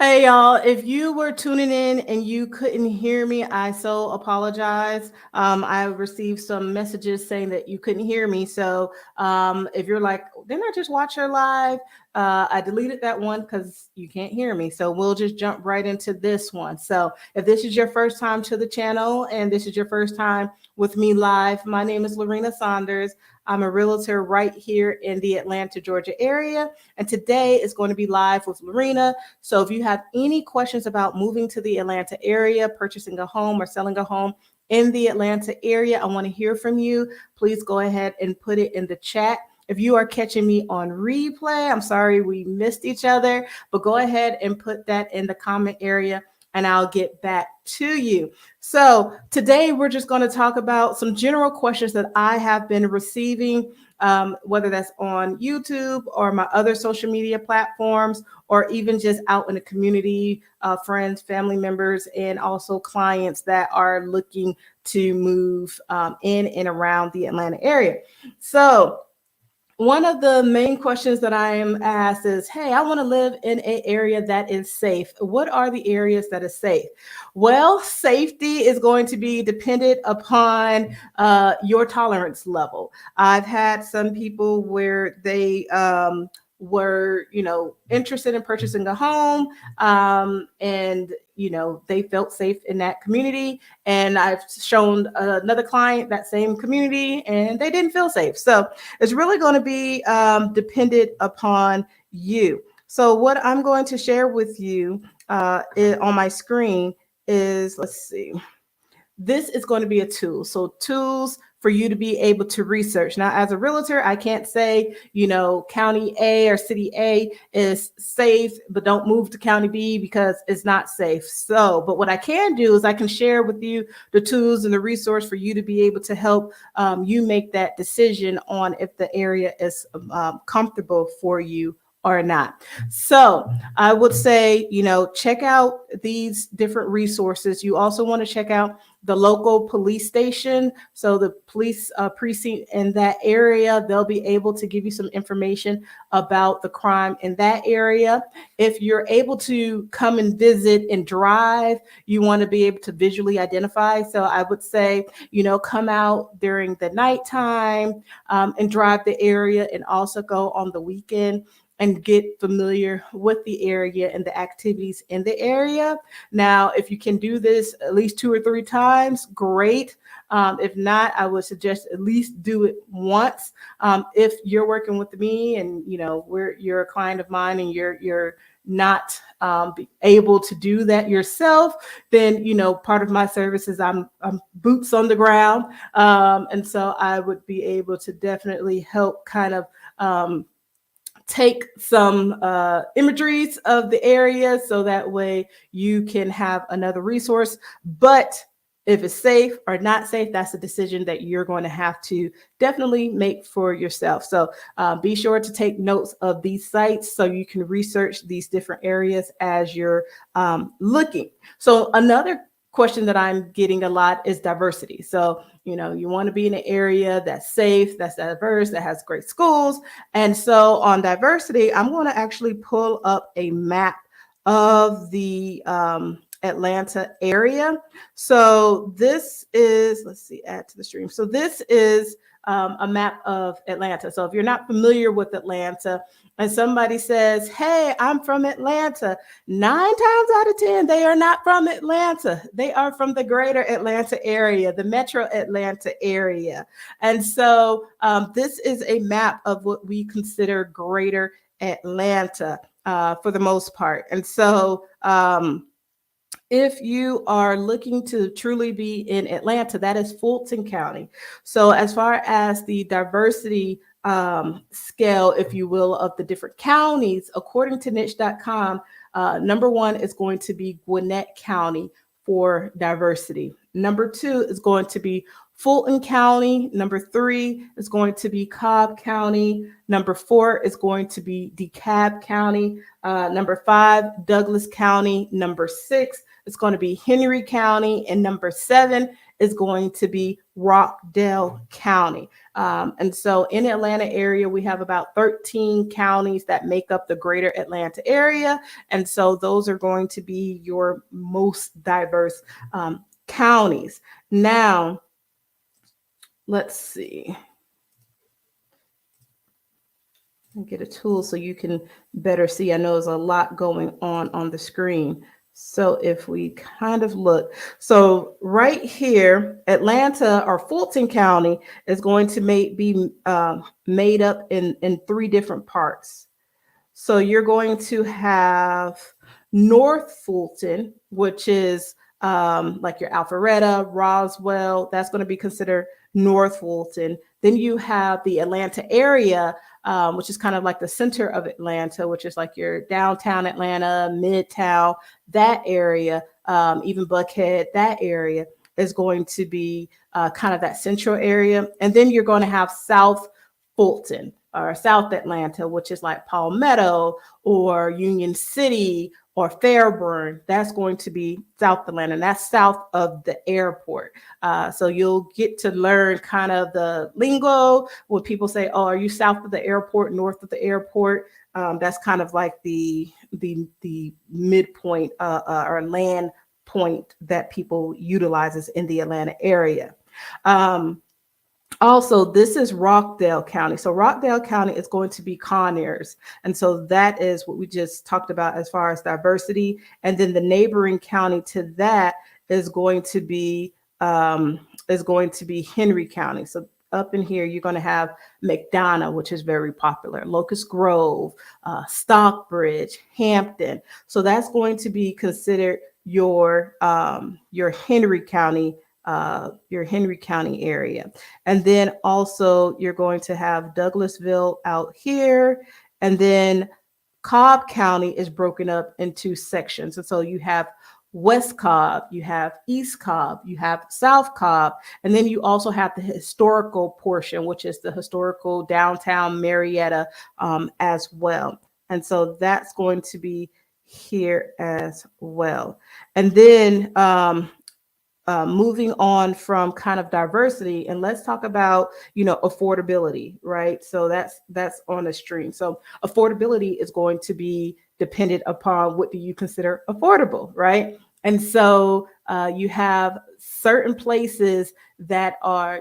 Hey y'all, if you were tuning in and you couldn't hear me, I so apologize. I received some messages saying that you couldn't hear me. So if you're like, didn't I just watch her live? I deleted that one because you can't hear me. So we'll just jump right into this one. So if this is your first time to the channel and this is your first time with me live, my name is Laurina Saunders. I'm a realtor right here in the Atlanta, Georgia area. And today is going to be live with Laurina. So if you have any questions about moving to the Atlanta area, purchasing a home or selling a home in the Atlanta area, I want to hear from you. Please go ahead and put it in the chat. If you are catching me on replay, I'm sorry we missed each other, but go ahead and put that in the comment area and I'll get back to you. So today we're just going to talk about some general questions that I have been receiving, whether that's on YouTube or my other social media platforms, or even just out in the community, friends, family members, and also clients that are looking to move in and around the Atlanta area. So one of the main questions that I am asked is, hey, I want to live in an area that is safe. What are the areas that are safe? Well, safety is going to be dependent upon your tolerance level. I've had some people where they were, interested in purchasing a home, and they felt safe in that community. And I've shown another client that same community, and they didn't feel safe. So it's really going to be dependent upon you. So what I'm going to share with you on my screen is, let's see. This is going to be a tool. So tools for you to be able to research. Now, as a realtor, I can't say, county A or city A is safe, but don't move to county B because it's not safe. So, but what I can do is I can share with you the tools and the resource for you to be able to help you make that decision on if the area is comfortable for you or not. So I would say, check out these different resources. You also want to check out the local police station. So the police precinct in that area, they'll be able to give you some information about the crime in that area. If you're able to come and visit and drive, you want to be able to visually identify. So I would say, come out during the nighttime and drive the area, and also go on the weekend and get familiar with the area and the activities in the area. Now, if you can do this at least 2 or 3 times, great. If not, I would suggest at least do it once. If you're working with me and you're a client of mine and you're not able to do that yourself, then part of my service is I'm boots on the ground, and so I would be able to definitely help kind of take some imageries of the area so that way you can have another resource. But if it's safe or not safe, that's a decision that you're going to have to definitely make for yourself. So be sure to take notes of these sites so you can research these different areas as you're looking. So another question that I'm getting a lot is diversity. So, you want to be in an area that's safe, that's diverse, that has great schools. And so on diversity, I'm going to actually pull up a map of the Atlanta area. So this is, let's see, add to the stream. So this is a map of Atlanta. So if you're not familiar with Atlanta and somebody says, hey, I'm from Atlanta, 9 times out of 10, they are not from Atlanta. They are from the greater Atlanta area, the metro Atlanta area. And so this is a map of what we consider greater Atlanta for the most part. And so if you are looking to truly be in Atlanta, that is Fulton County. So as far as the diversity scale, if you will, of the different counties, according to niche.com, number 1 is going to be Gwinnett County for diversity. Number 2 is going to be Fulton County. Number 3 is going to be Cobb County. Number 4 is going to be DeKalb County. Number 5, Douglas County. Number 6 is going to be Henry County. And number 7 is going to be Rockdale County. And so in the Atlanta area, we have about 13 counties that make up the greater Atlanta area. And so those are going to be your most diverse counties. Now, let's see. Get a tool so you can better see. I know there's a lot going on the screen. So if we kind of look, so right here, Atlanta or Fulton County is going to be made up in three different parts. So you're going to have North Fulton, which is like your Alpharetta, Roswell. That's going to be considered North Fulton. Then you have the Atlanta area, which is kind of like the center of Atlanta, which is like your downtown Atlanta, Midtown, that area, even Buckhead, that area is going to be kind of that central area. And then you're going to have South Fulton or South Atlanta, which is like Palmetto or Union City or Fairburn. That's going to be South Atlanta, and that's south of the airport. So you'll get to learn kind of the lingo when people say, "Oh, are you south of the airport, north of the airport?" That's kind of like the midpoint or land point that people utilizes in the Atlanta area. Also, this is Rockdale County. So Rockdale County is going to be Conyers. And so that is what we just talked about as far as diversity. And then the neighboring county to that is going to be Henry County. So up in here, you're going to have McDonough, which is very popular, Locust Grove, Stockbridge, Hampton. So that's going to be considered your Henry County area. And then also you're going to have Douglasville out here. And then Cobb County is broken up into sections. And so you have West Cobb, you have East Cobb, you have South Cobb, and then you also have the historical portion, which is the historical downtown Marietta as well. And so that's going to be here as well. And then moving on from kind of diversity, and let's talk about, affordability, right? So that's on the stream. So affordability is going to be dependent upon what do you consider affordable, right? And so you have certain places that are,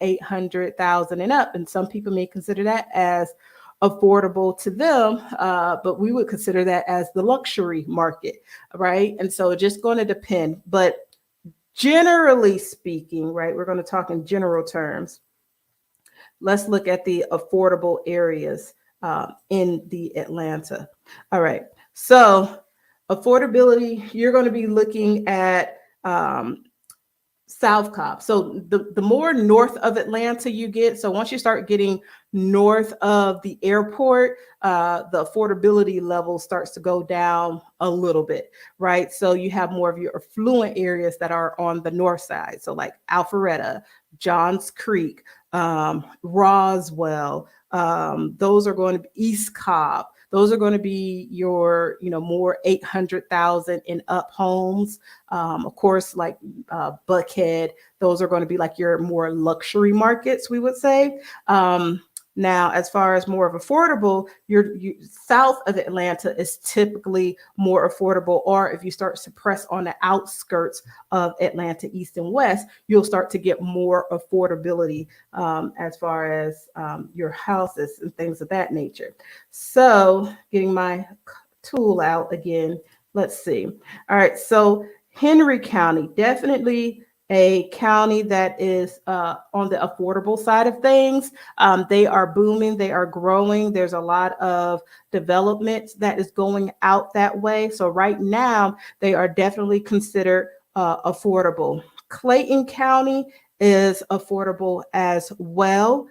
800,000 and up, and some people may consider that as affordable to them, but we would consider that as the luxury market, right? And so it's just going to depend, but generally speaking, right, we're going to talk in general terms. Let's look at the affordable areas in the Atlanta. All right. So affordability, you're going to be looking at South Cobb. So the more north of Atlanta you get, so once you start getting north of the airport, the affordability level starts to go down a little bit, right? So you have more of your affluent areas that are on the north side. So like Alpharetta, Johns Creek, Roswell, those are going to be East Cobb. Those are going to be your, more 800,000 and up homes. Of course, like Buckhead, those are going to be like your more luxury markets, we would say. Now, as far as more of affordable, your south of Atlanta is typically more affordable, or if you start to press on the outskirts of Atlanta, east and west, you'll start to get more affordability as far as your houses and things of that nature. So getting my tool out again, let's see. All right, so Henry County, definitely a county that is on the affordable side of things. They are booming, they are growing. There's a lot of development that is going out that way. So right now, they are definitely considered affordable. Clayton County is affordable as well.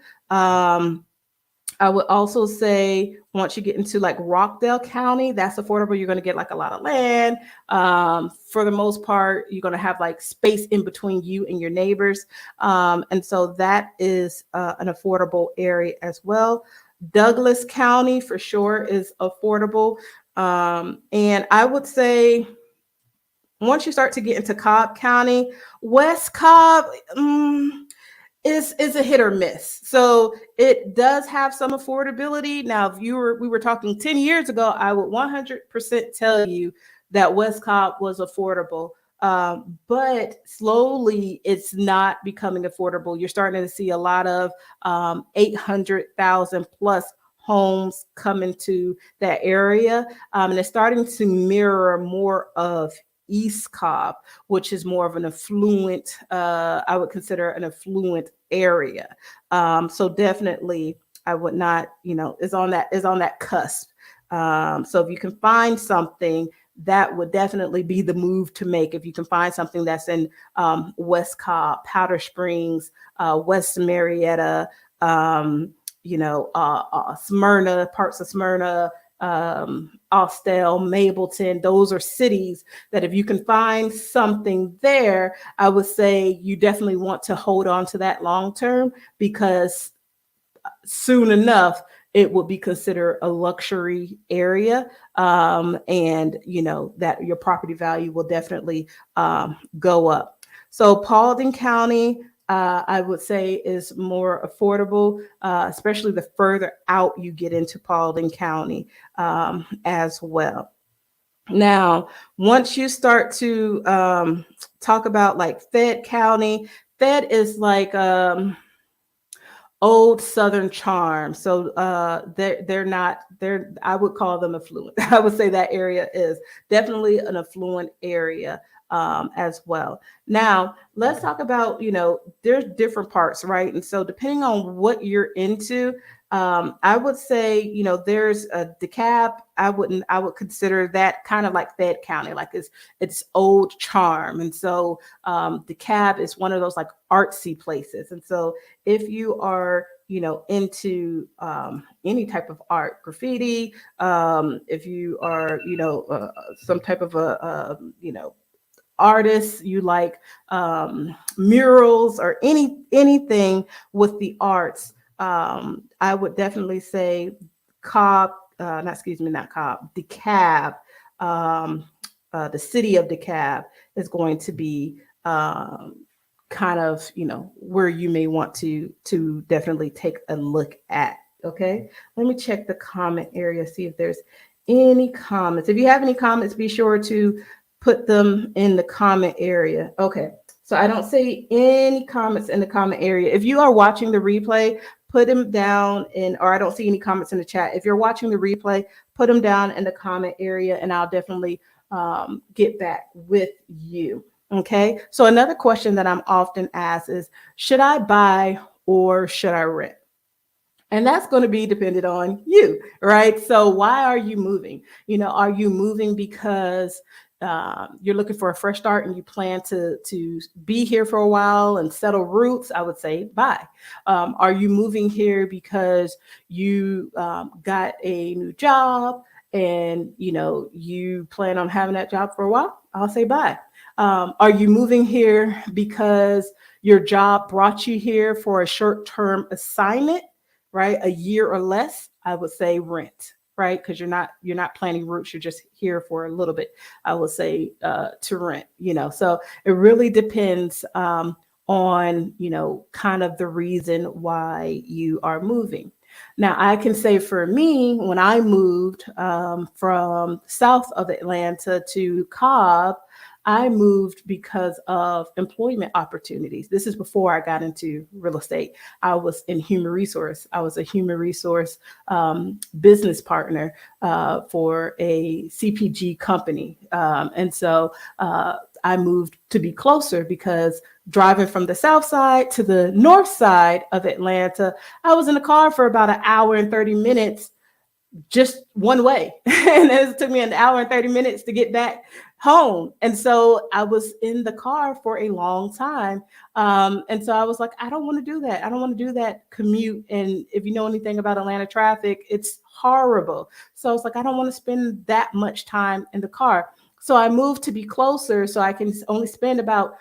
I would also say once you get into like Rockdale County, that's affordable. You're going to get like a lot of land. For the most part, you're going to have like space in between you and your neighbors. And so that is an affordable area as well. Douglas County for sure is affordable. And I would say once you start to get into Cobb County, West Cobb, is a hit or miss. So it does have some affordability. Now, if we were talking 10 years ago, I would 100% tell you that West Cobb was affordable. But slowly it's not becoming affordable. You're starting to see a lot of 800,000 plus homes coming to that area. And it's starting to mirror more of East Cobb, which is more of an affluent, I would consider an affluent area. So definitely I would not, is on that cusp. So if you can find something, that would definitely be the move to make. If you can find something that's in West Cobb, Powder Springs, West Marietta, Smyrna, parts of Smyrna, Austell, Mableton, those are cities that if you can find something there, I would say you definitely want to hold on to that long term, because soon enough it will be considered a luxury area, and that your property value will definitely go up. So Paulding County, I would say, is more affordable, especially the further out you get into Paulding County as well. Now, once you start to talk about like Fed County, Fed is like old Southern charm. So they're I would call them affluent. I would say that area is definitely an affluent area as well. Now let's talk about, there's different parts, right? And so depending on what you're into, I would say, there's a DeKalb. I would consider that kind of like Fed County, like it's old charm. And so DeKalb is one of those like artsy places. And so if you are, into any type of art, graffiti, if you are, some type of artists, you like murals or anything with the arts, I would definitely say Cobb, not Cobb, DeKalb, the city of DeKalb is going to be kind of, where you may want to definitely take a look at. Okay, let me check the comment area, see if there's any comments. If you have any comments, be sure to put them in the comment area. Okay, so I don't see any comments in the comment area. If you are watching the replay, put them down or I don't see any comments in the chat. If you're watching the replay, put them down in the comment area and I'll definitely get back with you. Okay, so another question that I'm often asked is, should I buy or should I rent? And that's going to be dependent on you, right? So why are you moving? Are you moving because you're looking for a fresh start and you plan to be here for a while and settle roots? I would say buy. Are you moving here because you got a new job and you plan on having that job for a while? I'll say buy. Are you moving here because your job brought you here for a short-term assignment, right? A year or less? I would say rent, right? Because you're not planning roots, you're just here for a little bit. I would say to rent, so it really depends on, kind of the reason why you are moving. Now, I can say for me, when I moved from south of Atlanta to Cobb, I moved because of employment opportunities. This is before I got into real estate. I was in human resource. I was a human resource business partner for a CPG company. And so I moved to be closer because driving from the south side to the north side of Atlanta, I was in the car for about an hour and 30 minutes just one way. And it took me an hour and 30 minutes to get back home. And so I was in the car for a long time. And so I was like, I don't want to do that. I don't want to do that commute. And if you know anything about Atlanta traffic, it's horrible. So I was like, I don't want to spend that much time in the car. So I moved to be closer so I can only spend about,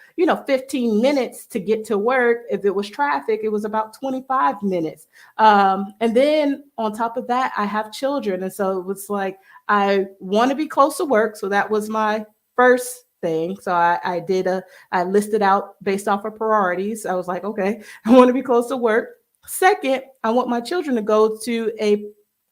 15 minutes to get to work. If it was traffic, it was about 25 minutes. And then on top of that, I have children. And so it was like, I want to be close to work. So that was my first thing. So I listed out based off of priorities. I was like, okay, I want to be close to work. Second, I want my children to go to a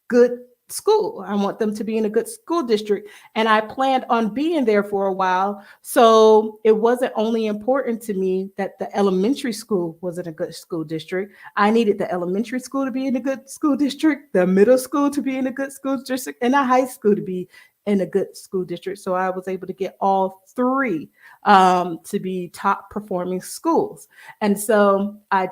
good school. I want them to be in a good school district. And I planned on being there for a while. So it wasn't only important to me that the elementary school was in a good school district. I needed the elementary school to be in a good school district, the middle school to be in a good school district, and the high school to be in a good school district. So I was able to get all three to be top performing schools. And so I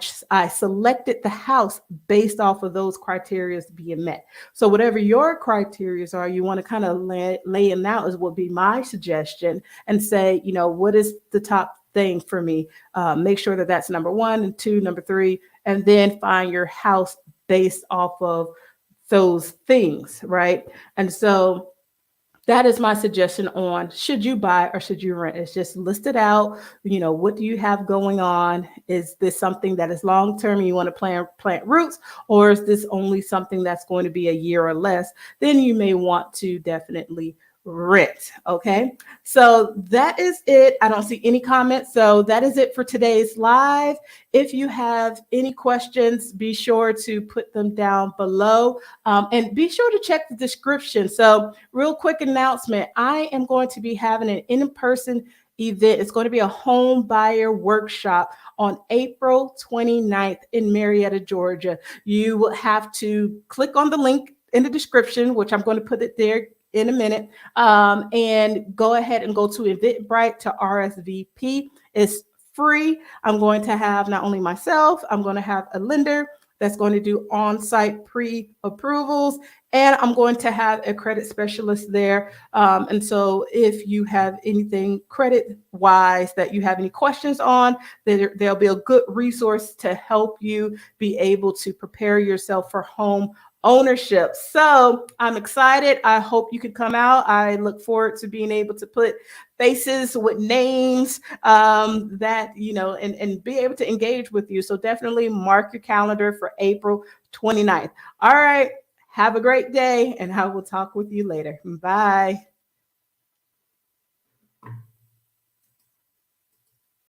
selected the house based off of those criteria being met. So whatever your criteria are, you want to kind of lay them out is would be my suggestion and say, what is the top thing for me? Make sure that that's number one and two, number three, and then find your house based off of those things, right? And so that is my suggestion on should you buy or should you rent. It's just list it out. What do you have going on? Is this something that is long term and you want to plant roots, or is this only something that's going to be a year or less? Then you may want to definitely rent. Okay, so that is it. I don't see any comments, so that is it for today's live. If you have any questions, be sure to put them down below, and be sure to check the description. So real quick announcement, I am going to be having an in-person event. It's going to be a home buyer workshop on April 29th in Marietta, Georgia. You will have to click on the link in the description, which I'm going to put it there in a minute, and go ahead and go to Eventbrite to RSVP. It's free. I'm going to have not only myself, I'm going to have a lender that's going to do on-site pre-approvals, and I'm going to have a credit specialist there. And so if you have anything credit-wise that you have any questions on, there'll be a good resource to help you be able to prepare yourself for home ownership. So I'm excited. I hope you can come out. I look forward to being able to put faces with names that, and be able to engage with you. So definitely mark your calendar for April 29th. All right. Have a great day, and I will talk with you later. Bye.